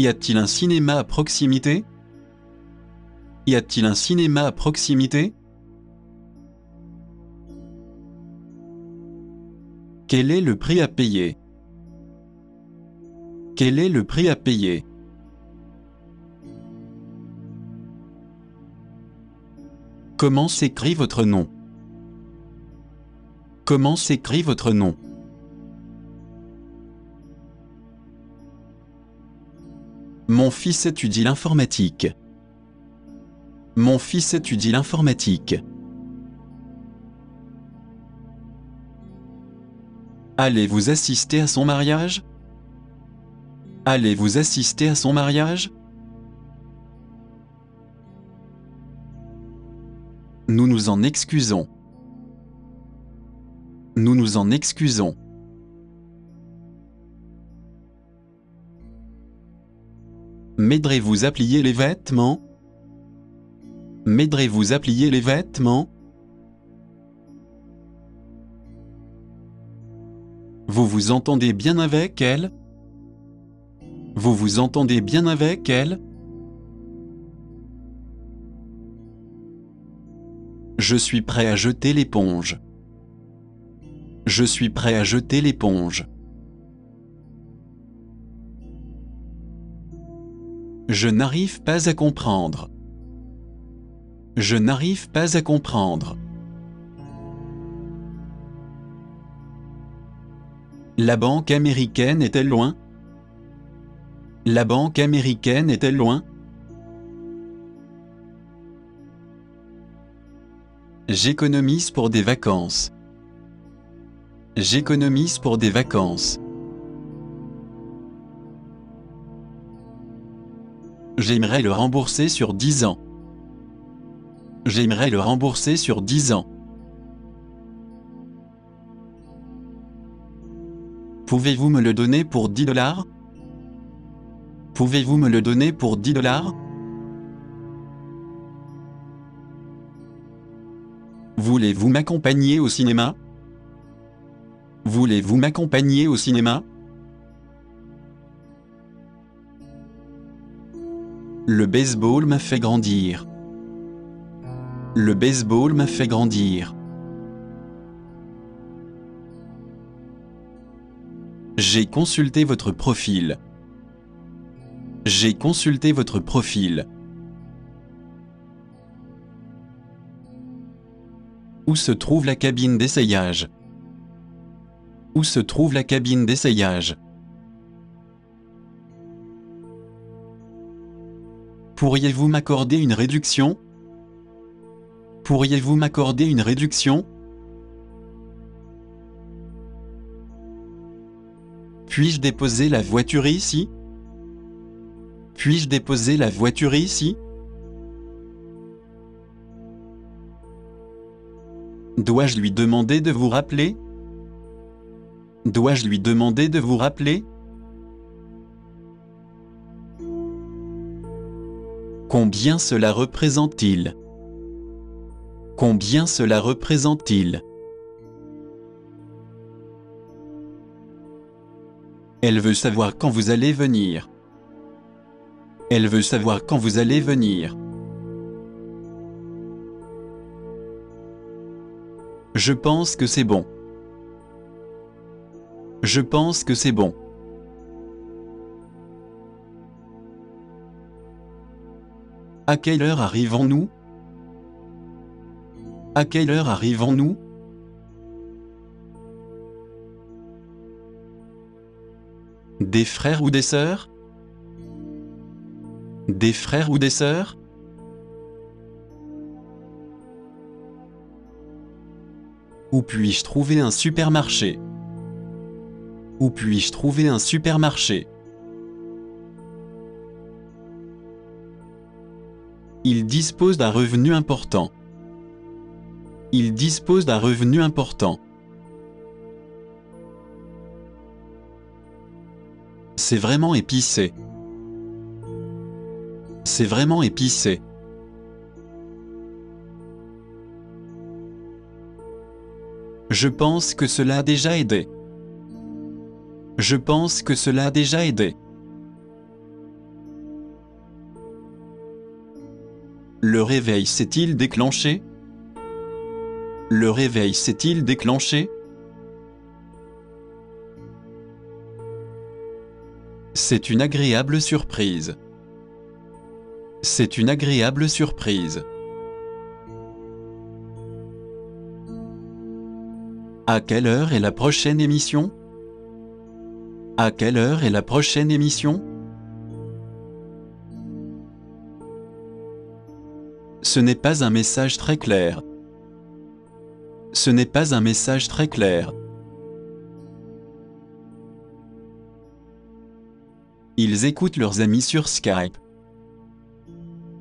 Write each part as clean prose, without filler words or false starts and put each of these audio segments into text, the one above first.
Y a-t-il un cinéma à proximité? Y a-t-il un cinéma à proximité? Quel est le prix à payer? Quel est le prix à payer? Comment s'écrit votre nom? Comment s'écrit votre nom? Mon fils étudie l'informatique. Mon fils étudie l'informatique. Allez-vous assister à son mariage? Allez-vous assister à son mariage? Nous nous en excusons. Nous nous en excusons. M'aiderez-vous à plier les vêtements? M'aiderez-vous à plier les vêtements? Vous vous entendez bien avec elle? Vous vous entendez bien avec elle? Je suis prêt à jeter l'éponge. Je suis prêt à jeter l'éponge. Je n'arrive pas à comprendre. Je n'arrive pas à comprendre. La banque américaine est-elle loin? La banque américaine est-elle loin? J'économise pour des vacances. J'économise pour des vacances. J'aimerais le rembourser sur 10 ans. J'aimerais le rembourser sur 10 ans. Pouvez-vous me le donner pour 10 $? Pouvez-vous me le donner pour 10 $? Voulez-vous m'accompagner au cinéma? Voulez-vous m'accompagner au cinéma? Le baseball m'a fait grandir. Le baseball m'a fait grandir. J'ai consulté votre profil. J'ai consulté votre profil. Où se trouve la cabine d'essayage? Où se trouve la cabine d'essayage? Pourriez-vous m'accorder une réduction? Pourriez-vous m'accorder une réduction? Puis-je déposer la voiture ici? Puis-je déposer la voiture ici? Dois-je lui demander de vous rappeler? Dois-je lui demander de vous rappeler? Combien cela représente-t-il? Combien cela représente-t-il? Elle veut savoir quand vous allez venir. Elle veut savoir quand vous allez venir. Je pense que c'est bon. Je pense que c'est bon. À quelle heure arrivons-nous? À quelle heure arrivons-nous? Des frères ou des sœurs? Des frères ou des sœurs? Où puis-je trouver un supermarché? Où puis-je trouver un supermarché? Il dispose d'un revenu important. Il dispose d'un revenu important. C'est vraiment épicé. C'est vraiment épicé. Je pense que cela a déjà aidé. Je pense que cela a déjà aidé. réveil s'est-il déclenché? Le réveil s'est-il déclenché? C'est une agréable surprise. C'est une agréable surprise. À quelle heure est la prochaine émission? À quelle heure est la prochaine émission? Ce n'est pas un message très clair. Ce n'est pas un message très clair. Ils écoutent leurs amis sur Skype.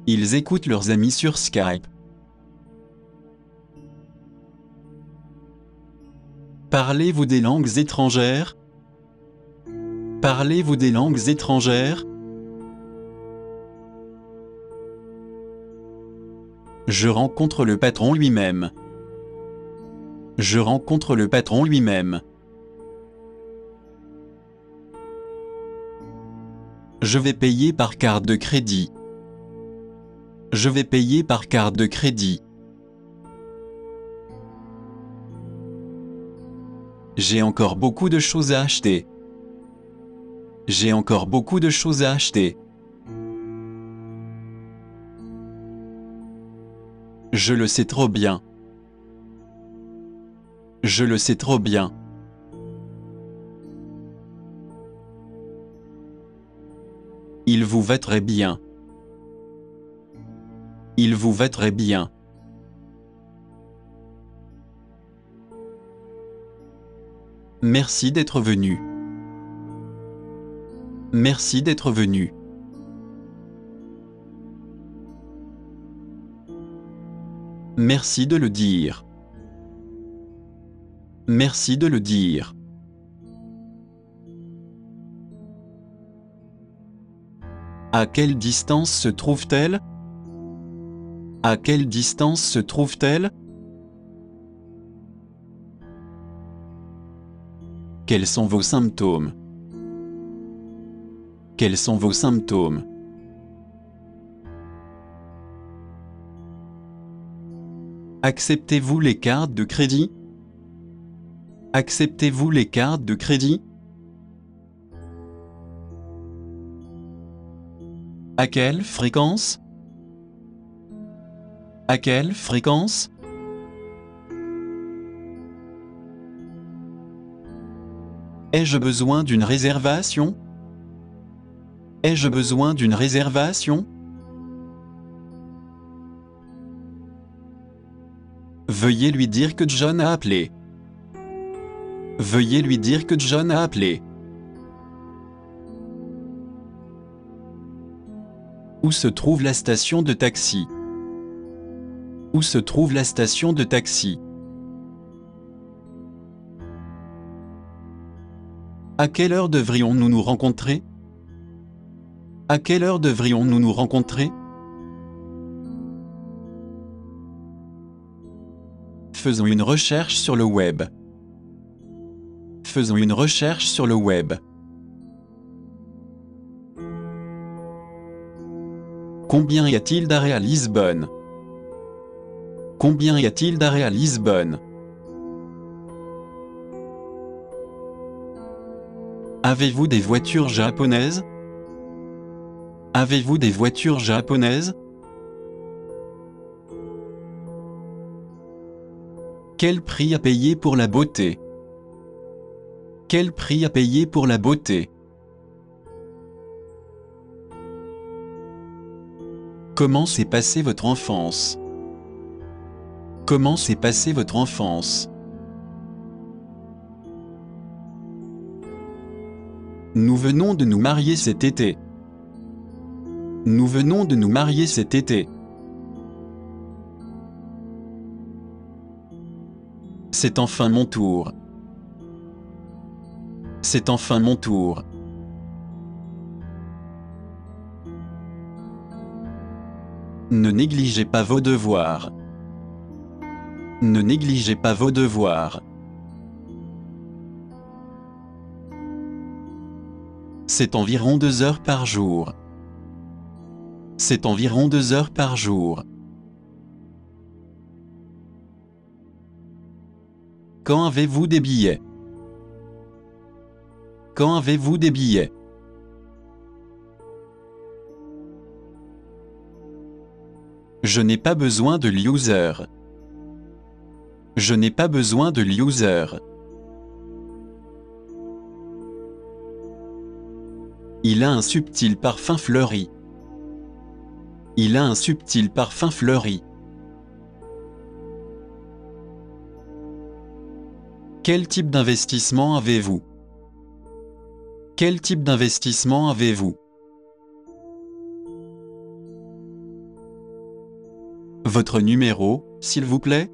Ils écoutent leurs amis sur Skype. Parlez-vous des langues étrangères? Parlez-vous des langues étrangères? Je rencontre le patron lui-même. Je rencontre le patron lui-même. Je vais payer par carte de crédit. Je vais payer par carte de crédit. J'ai encore beaucoup de choses à acheter. J'ai encore beaucoup de choses à acheter. Je le sais trop bien. Je le sais trop bien. Il vous va très bien. Il vous va très bien. Merci d'être venu. Merci d'être venu. Merci de le dire. Merci de le dire. À quelle distance se trouve-t-elle? À quelle distance se trouve-t-elle? Quels sont vos symptômes? Quels sont vos symptômes? Acceptez-vous les cartes de crédit? Acceptez-vous les cartes de crédit? À quelle fréquence? À quelle fréquence? Ai-je besoin d'une réservation? Ai-je besoin d'une réservation? Veuillez lui dire que John a appelé. Veuillez lui dire que John a appelé. Où se trouve la station de taxi? Où se trouve la station de taxi? À quelle heure devrions-nous nous rencontrer? À quelle heure devrions-nous nous rencontrer? Faisons une recherche sur le web. Faisons une recherche sur le web. Combien y a-t-il d'arrêts à Lisbonne? Combien y a-t-il d'arrêts à Lisbonne? Avez-vous des voitures japonaises? Avez-vous des voitures japonaises? Quel prix à payer pour la beauté? Quel prix à payer pour la beauté? Comment s'est passée votre enfance? Comment s'est passée votre enfance? Nous venons de nous marier cet été. Nous venons de nous marier cet été. C'est enfin mon tour. C'est enfin mon tour. Ne négligez pas vos devoirs. Ne négligez pas vos devoirs. C'est environ 2 heures par jour. C'est environ 2 heures par jour. Quand avez-vous des billets? Quand avez-vous des billets? Je n'ai pas besoin de loser. Je n'ai pas besoin de loser. Il a un subtil parfum fleuri. Il a un subtil parfum fleuri. Quel type d'investissement avez-vous? Quel type d'investissement avez-vous? Votre numéro, s'il vous plaît?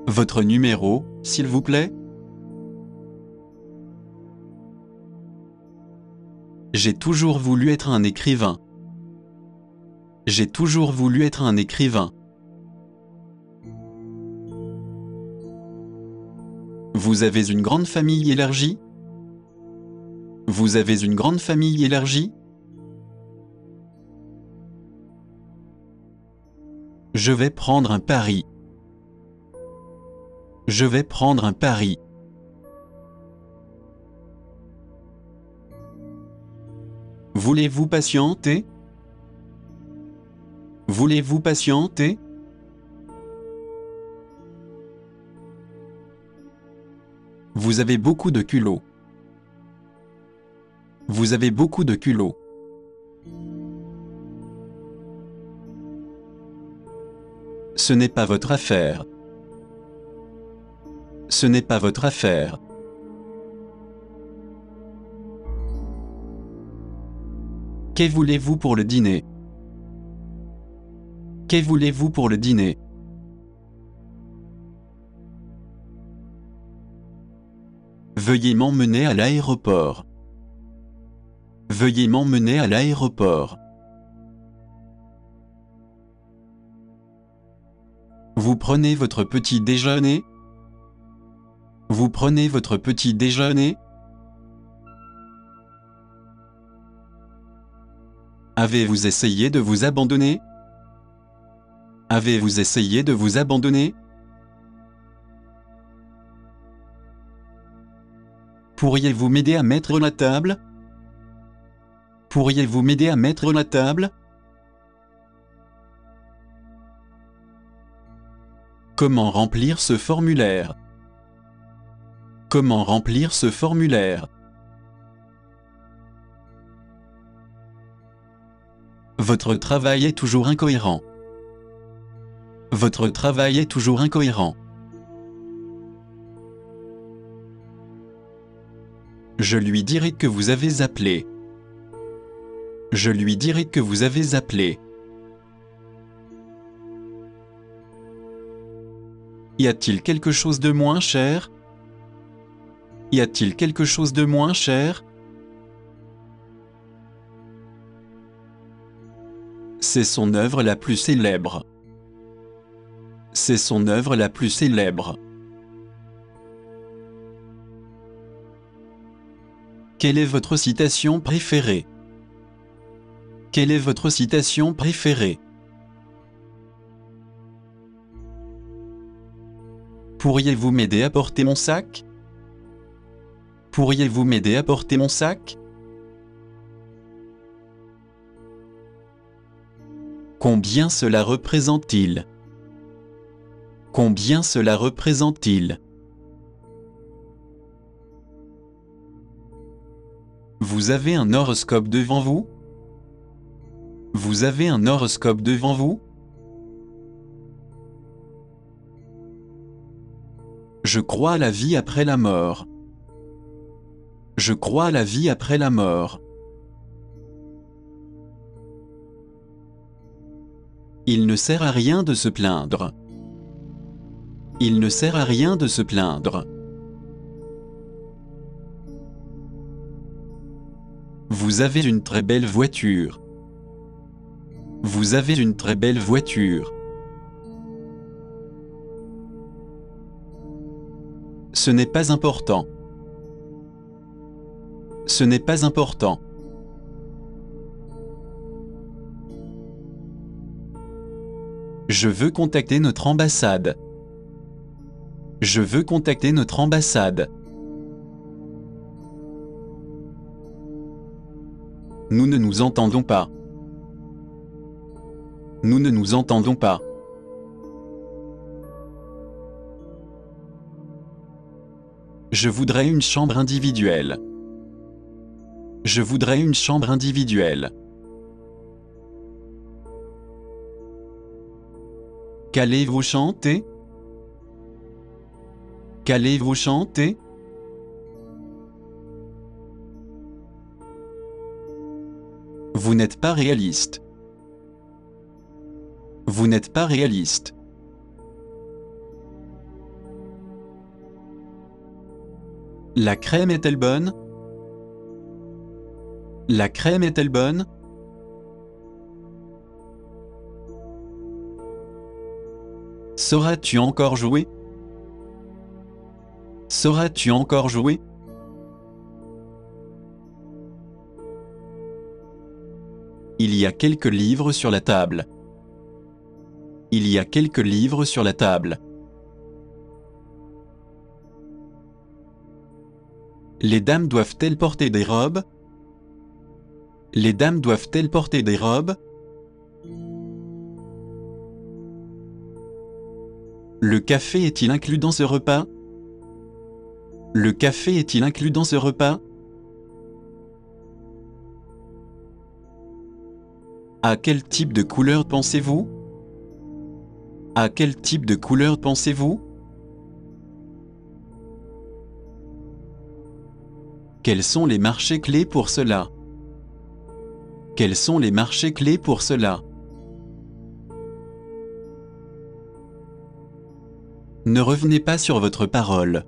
Votre numéro, s'il vous plaît? J'ai toujours voulu être un écrivain. J'ai toujours voulu être un écrivain. Vous avez une grande famille élargie? Vous avez une grande famille élargie? Je vais prendre un pari. Je vais prendre un pari. Voulez-vous patienter? Voulez-vous patienter? Vous avez beaucoup de culot. Vous avez beaucoup de culot. Ce n'est pas votre affaire. Ce n'est pas votre affaire. Que voulez-vous pour le dîner? Que voulez-vous pour le dîner? Veuillez m'emmener à l'aéroport. Veuillez m'emmener à l'aéroport. Vous prenez votre petit déjeuner? Vous prenez votre petit déjeuner? Avez-vous essayé de vous abandonner? Avez-vous essayé de vous abandonner? Pourriez-vous m'aider à mettre la table? Pourriez-vous m'aider à mettre la table? Comment remplir ce formulaire? Comment remplir ce formulaire? Votre travail est toujours incohérent. Votre travail est toujours incohérent. Je lui dirai que vous avez appelé. Je lui dirai que vous avez appelé. Y a-t-il quelque chose de moins cher? Y a-t-il quelque chose de moins cher? C'est son œuvre la plus célèbre. C'est son œuvre la plus célèbre. Quelle est votre citation préférée? Quelle est votre citation préférée? Pourriez-vous m'aider à porter mon sac? Pourriez-vous m'aider à porter mon sac? Combien cela représente-t-il? Combien cela représente-t-il? Vous avez un horoscope devant vous? Vous avez un horoscope devant vous? Je crois à la vie après la mort. Je crois à la vie après la mort. Il ne sert à rien de se plaindre. Il ne sert à rien de se plaindre. Vous avez une très belle voiture. Vous avez une très belle voiture. Ce n'est pas important. Ce n'est pas important. Je veux contacter notre ambassade. Je veux contacter notre ambassade. Nous ne nous entendons pas. Nous ne nous entendons pas. Je voudrais une chambre individuelle. Je voudrais une chambre individuelle. Qu'allez-vous chanter? Qu'allez-vous chanter? Vous n'êtes pas réaliste. Vous n'êtes pas réaliste. La crème est-elle bonne? La crème est-elle bonne? Sauras-tu encore jouer? Sauras-tu encore jouer? Il y a quelques livres sur la table. Il y a quelques livres sur la table. Les dames doivent-elles porter des robes? Les dames doivent-elles porter des robes? Le café est-il inclus dans ce repas? Le café est-il inclus dans ce repas? À quel type de couleur pensez-vous? À quel type de couleur pensez-vous? Quels sont les marchés clés pour cela? Quels sont les marchés clés pour cela? Ne revenez pas sur votre parole.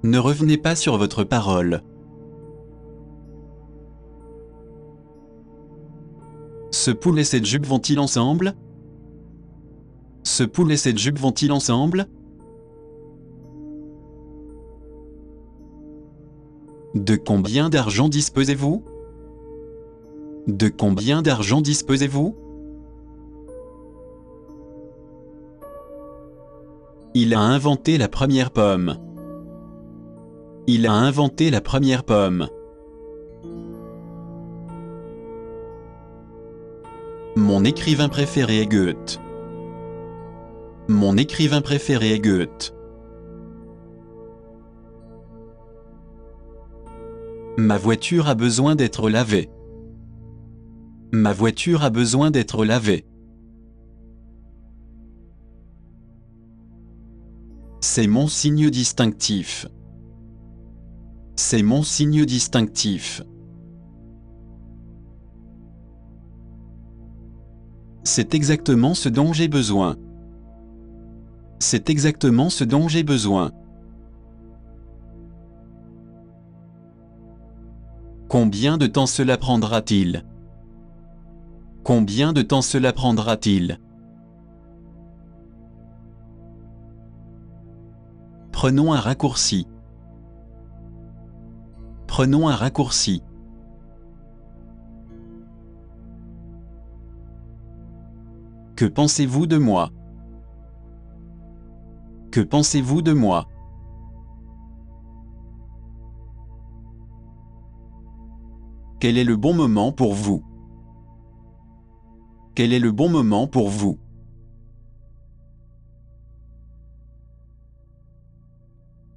Ne revenez pas sur votre parole. Ce poulet et cette jupe vont-ils ensemble? Ce poulet et cette jupe vont-ils ensemble? De combien d'argent disposez-vous? De combien d'argent disposez-vous? Il a inventé la première pomme. Il a inventé la première pomme. Mon écrivain préféré est Goethe. Mon écrivain préféré est Goethe. Ma voiture a besoin d'être lavée. Ma voiture a besoin d'être lavée. C'est mon signe distinctif. C'est mon signe distinctif. C'est exactement ce dont j'ai besoin. C'est exactement ce dont j'ai besoin. Combien de temps cela prendra-t-il? Combien de temps cela prendra-t-il? Prenons un raccourci. Prenons un raccourci. Que pensez-vous de moi? Que pensez-vous de moi? Quel est le bon moment pour vous? Quel est le bon moment pour vous?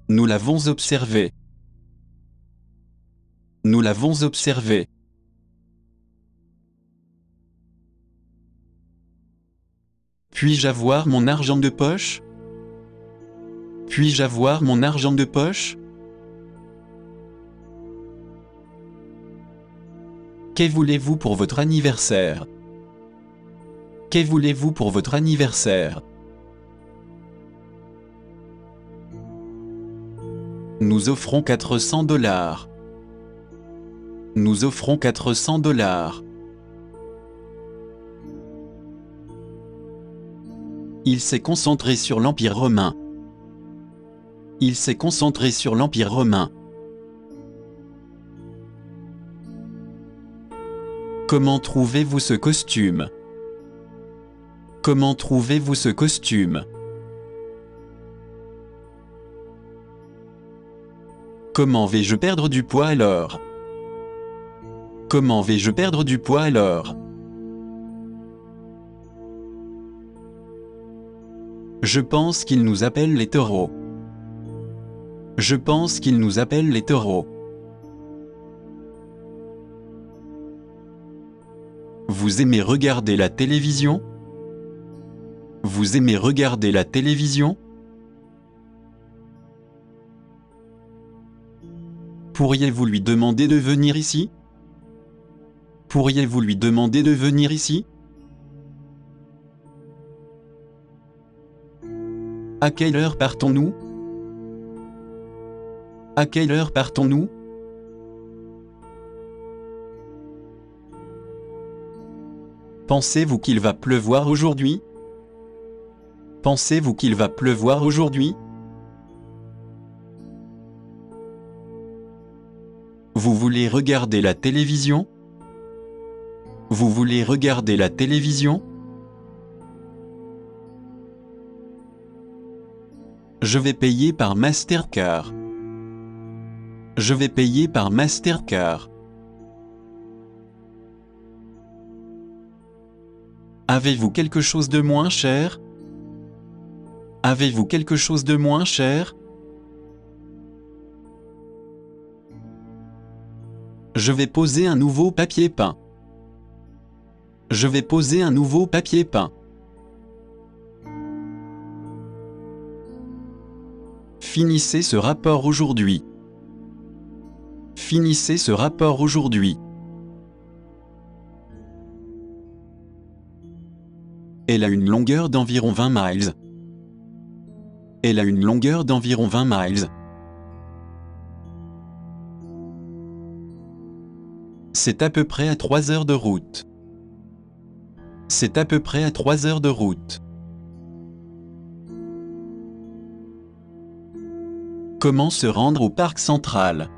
Nous l'avons observé. Nous l'avons observé. Puis-je avoir mon argent de poche? Puis-je avoir mon argent de poche? Que voulez-vous pour votre anniversaire? Que voulez-vous pour votre anniversaire? Nous offrons 400 $. Nous offrons 400 $. Il s'est concentré sur l'Empire romain. Il s'est concentré sur l'Empire romain. Comment trouvez-vous ce costume? Comment trouvez-vous ce costume? Comment vais-je perdre du poids alors? Comment vais-je perdre du poids alors? Je pense qu'ils nous appellent les taureaux. Je pense qu'ils nous appellent les taureaux. Vous aimez regarder la télévision? Vous aimez regarder la télévision? Pourriez-vous lui demander de venir ici? Pourriez-vous lui demander de venir ici? À quelle heure partons-nous? À quelle heure partons-nous? Pensez-vous qu'il va pleuvoir aujourd'hui? Pensez-vous qu'il va pleuvoir aujourd'hui? Vous voulez regarder la télévision? Vous voulez regarder la télévision? Je vais payer par Mastercard. Je vais payer par Mastercard. Avez-vous quelque chose de moins cher? Avez-vous quelque chose de moins cher? Je vais poser un nouveau papier peint. Je vais poser un nouveau papier peint. Finissez ce rapport aujourd'hui. Finissez ce rapport aujourd'hui. Elle a une longueur d'environ 20 miles. Elle a une longueur d'environ 20 miles. C'est à peu près à 3 heures de route. C'est à peu près à 3 heures de route. Comment se rendre au parc central?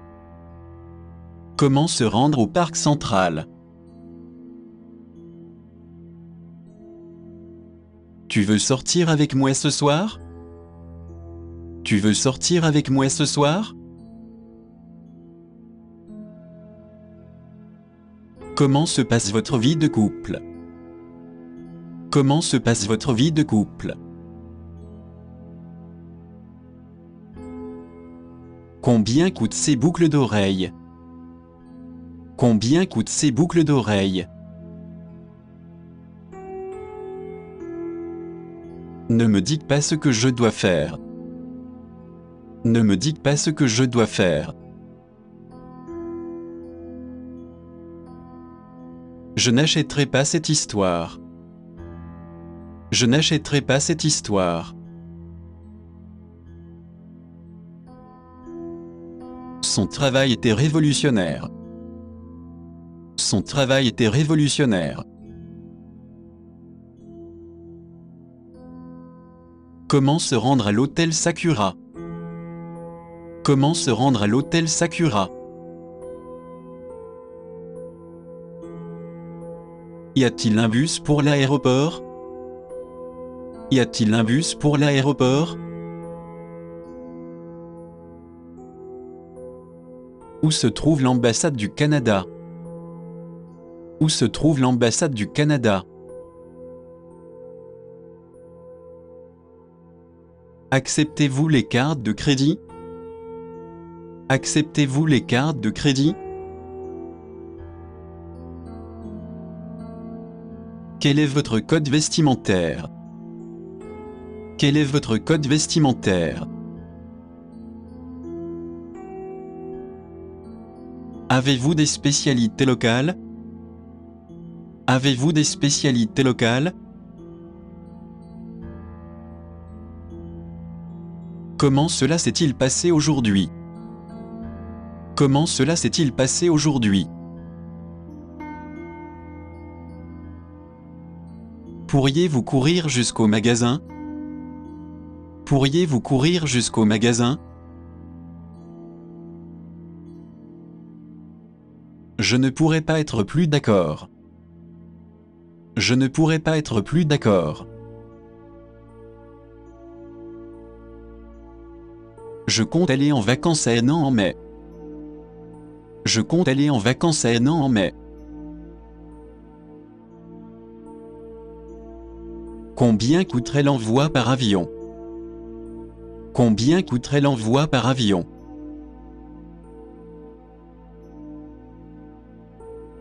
Comment se rendre au parc central? Tu veux sortir avec moi ce soir? Tu veux sortir avec moi ce soir? Comment se passe votre vie de couple? Comment se passe votre vie de couple? Combien coûtent ces boucles d'oreilles? Combien coûtent ces boucles d'oreilles? Ne me dites pas ce que je dois faire. Ne me dites pas ce que je dois faire. Je n'achèterai pas cette histoire. Je n'achèterai pas cette histoire. Son travail était révolutionnaire. Son travail était révolutionnaire. Comment se rendre à l'hôtel Sakura? Comment se rendre à l'hôtel Sakura? Y a-t-il un bus pour l'aéroport? Y a-t-il un bus pour l'aéroport? Où se trouve l'ambassade du Canada? Où se trouve l'ambassade du Canada? Acceptez-vous les cartes de crédit? Acceptez-vous les cartes de crédit? Quel est votre code vestimentaire? Quel est votre code vestimentaire? Avez-vous des spécialités locales? Avez-vous des spécialités locales? Comment cela s'est-il passé aujourd'hui? Comment cela s'est-il passé aujourd'hui? Pourriez-vous courir jusqu'au magasin? Pourriez-vous courir jusqu'au magasin? Je ne pourrais pas être plus d'accord. Je ne pourrais pas être plus d'accord. Je compte aller en vacances à Hénan en mai. Je compte aller en vacances à Hénan en mai. Combien coûterait l'envoi par avion? Combien coûterait l'envoi par avion?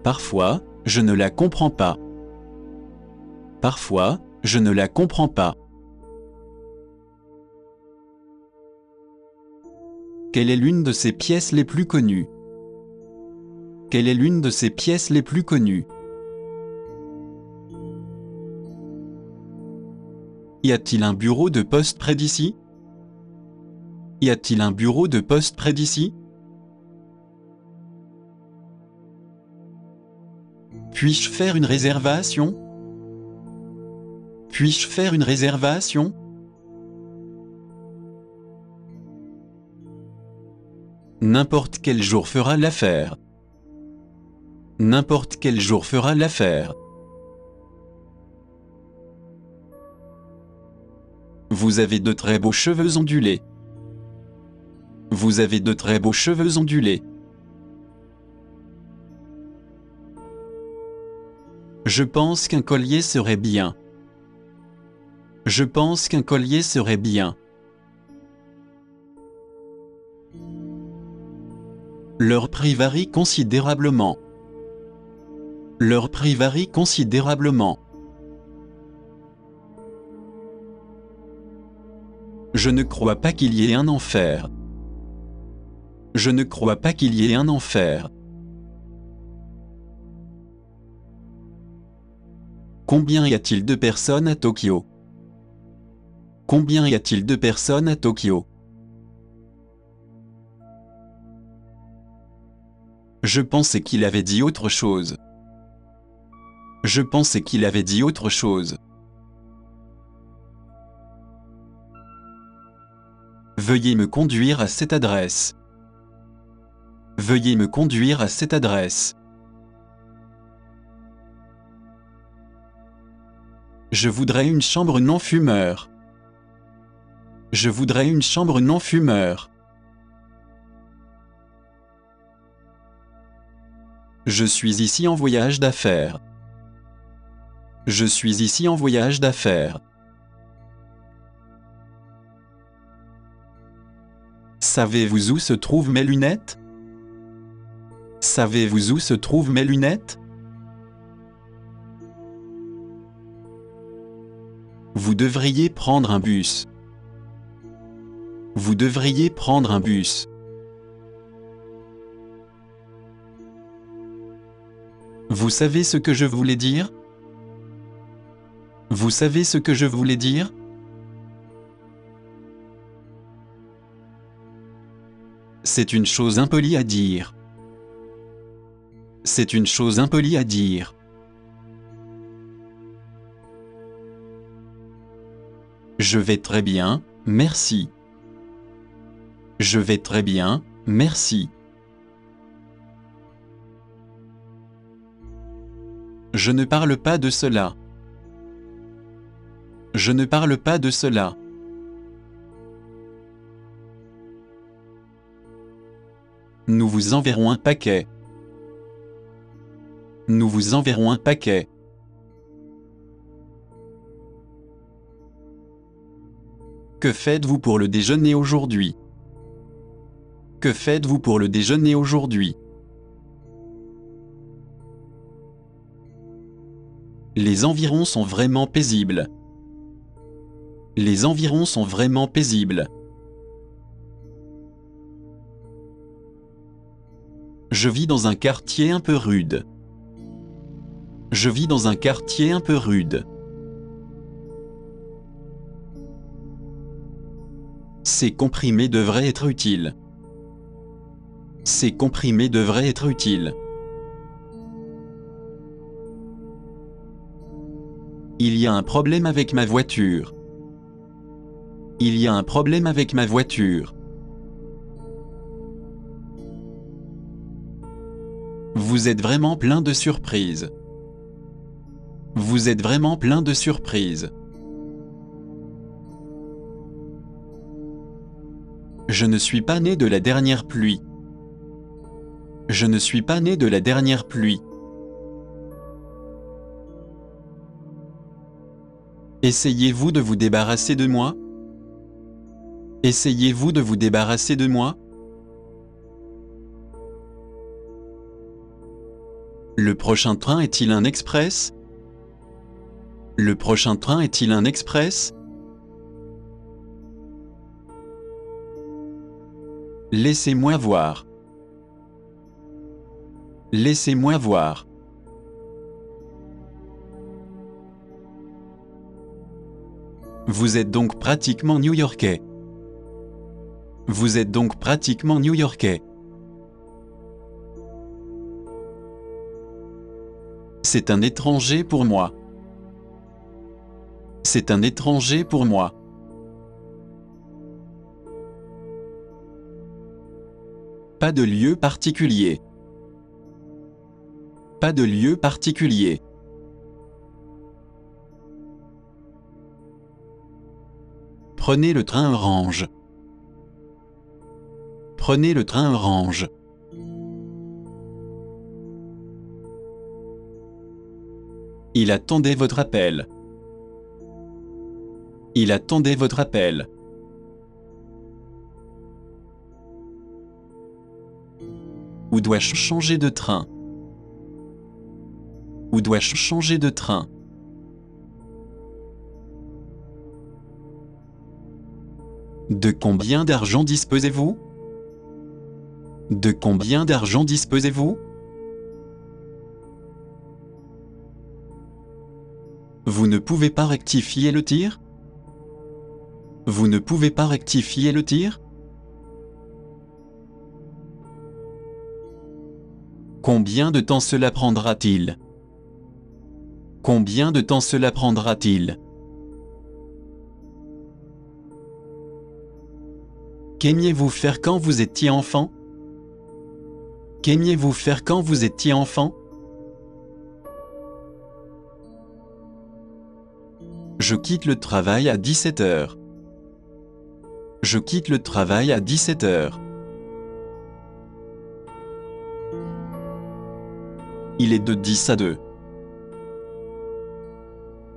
Parfois, je ne la comprends pas. Parfois, je ne la comprends pas. Quelle est l'une de ses pièces les plus connues? Quelle est l'une de ses pièces les plus connues? Y a-t-il un bureau de poste près d'ici? Y a-t-il un bureau de poste près d'ici? Puis-je faire une réservation? Puis-je faire une réservation? N'importe quel jour fera l'affaire. N'importe quel jour fera l'affaire. Vous avez de très beaux cheveux ondulés. Vous avez de très beaux cheveux ondulés. Je pense qu'un collier serait bien. Je pense qu'un collier serait bien. Leur prix varie considérablement. Leur prix varie considérablement. Je ne crois pas qu'il y ait un enfer. Je ne crois pas qu'il y ait un enfer. Combien y a-t-il de personnes à Tokyo? Combien y a-t-il de personnes à Tokyo? Je pensais qu'il avait dit autre chose. Je pensais qu'il avait dit autre chose. Veuillez me conduire à cette adresse. Veuillez me conduire à cette adresse. Je voudrais une chambre non-fumeur. Je voudrais une chambre non-fumeur. Je suis ici en voyage d'affaires. Je suis ici en voyage d'affaires. Savez-vous où se trouvent mes lunettes? Savez-vous où se trouvent mes lunettes? Vous devriez prendre un bus. Vous devriez prendre un bus. Vous savez ce que je voulais dire? Vous savez ce que je voulais dire? C'est une chose impolie à dire. C'est une chose impolie à dire. Je vais très bien, merci. Je vais très bien, merci. Je ne parle pas de cela. Je ne parle pas de cela. Nous vous enverrons un paquet. Nous vous enverrons un paquet. Que faites-vous pour le déjeuner aujourd'hui? Que faites-vous pour le déjeuner aujourd'hui? Les environs sont vraiment paisibles. Les environs sont vraiment paisibles. Je vis dans un quartier un peu rude. Je vis dans un quartier un peu rude. Ces comprimés devraient être utiles. Ces comprimés devraient être utiles. Il y a un problème avec ma voiture. Il y a un problème avec ma voiture. Vous êtes vraiment plein de surprises. Vous êtes vraiment plein de surprises. Je ne suis pas né de la dernière pluie. Je ne suis pas né de la dernière pluie. Essayez-vous de vous débarrasser de moi? Essayez-vous de vous débarrasser de moi? Le prochain train est-il un express? Le prochain train est-il un express? Laissez-moi voir. Laissez-moi voir. Vous êtes donc pratiquement new-yorkais. Vous êtes donc pratiquement new-yorkais. C'est un étranger pour moi. C'est un étranger pour moi. Pas de lieu particulier. Pas de lieu particulier. Prenez le train orange. Prenez le train orange. Il attendait votre appel. Il attendait votre appel. Où dois-je changer de train? Où dois-je changer de train? De combien d'argent disposez-vous? De combien d'argent disposez-vous? Vous ne pouvez pas rectifier le tir? Vous ne pouvez pas rectifier le tir? Combien de temps cela prendra-t-il? Combien de temps cela prendra-t-il? Qu'aimiez-vous faire quand vous étiez enfant? Qu'aimiez-vous faire quand vous étiez enfant? Je quitte le travail à 17 heures. Je quitte le travail à 17 heures. Il est de 10 à 2.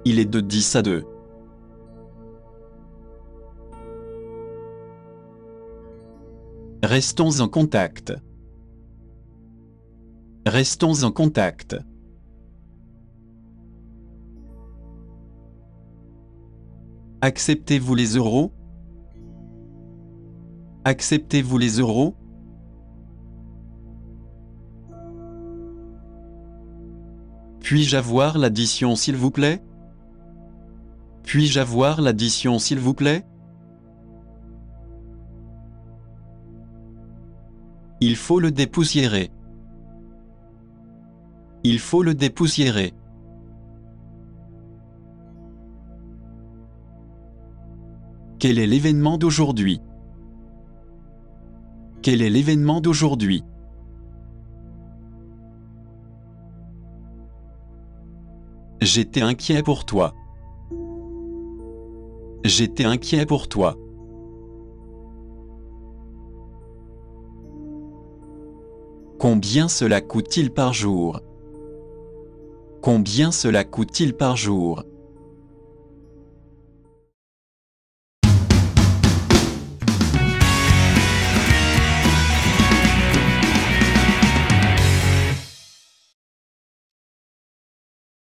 Il est de 10 à 2. Restons en contact. Restons en contact. Acceptez-vous les euros? Acceptez-vous les euros? Puis-je avoir l'addition s'il vous plaît? Puis-je avoir l'addition s'il vous plaît? Il faut le dépoussiérer. Il faut le dépoussiérer. Quel est l'événement d'aujourd'hui? Quel est l'événement d'aujourd'hui? J'étais inquiet pour toi. J'étais inquiet pour toi. Combien cela coûte-t-il par jour? Combien cela coûte-t-il par jour?